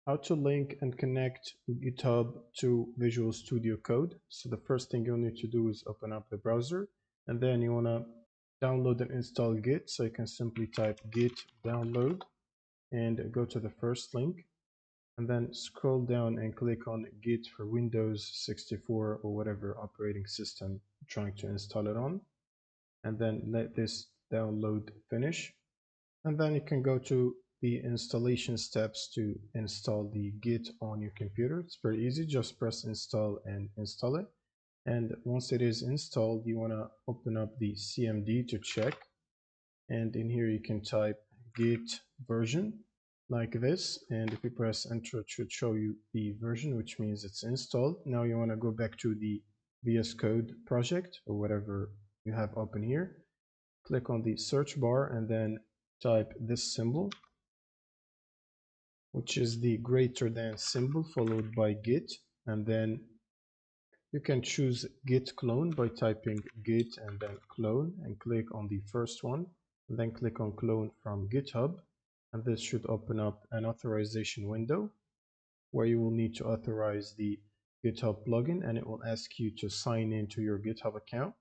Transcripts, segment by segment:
how to link and connect GitHub to Visual Studio Code. So the first thing you'll need to do is open up the browser, and then you want to download and install Git. So you can simply type git download and go to the first link, and then scroll down and click on Git for Windows 64 or whatever operating system you're trying to install it on, and then let this download finish. And then you can go to the installation steps to install the Git on your computer. It's very easy, just press install and install it. And once it is installed, you want to open up the CMD to check. And in here you can type git version like this. And if you press enter, it should show you the version, which means it's installed. Now you want to go back to the VSCode project or whatever you have open here. Click on the search bar and then type this symbol, which is the greater than symbol followed by git, and then you can choose git clone by typing git and then clone and click on the first one, and then click on clone from GitHub, and this should open up an authorization window where you will need to authorize the GitHub plugin, and it will ask you to sign into your GitHub account.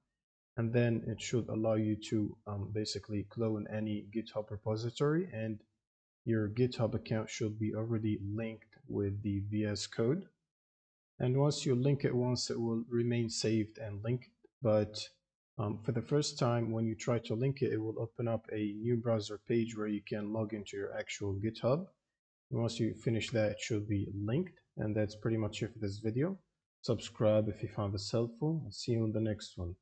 And then it should allow you to basically clone any GitHub repository, and your GitHub account should be already linked with the VS Code. And once you link it once, it will remain saved and linked. But for the first time, when you try to link it, it will open up a new browser page where you can log into your actual GitHub. And once you finish that, it should be linked. And that's pretty much it for this video. Subscribe if you found this helpful. I'll see you in the next one.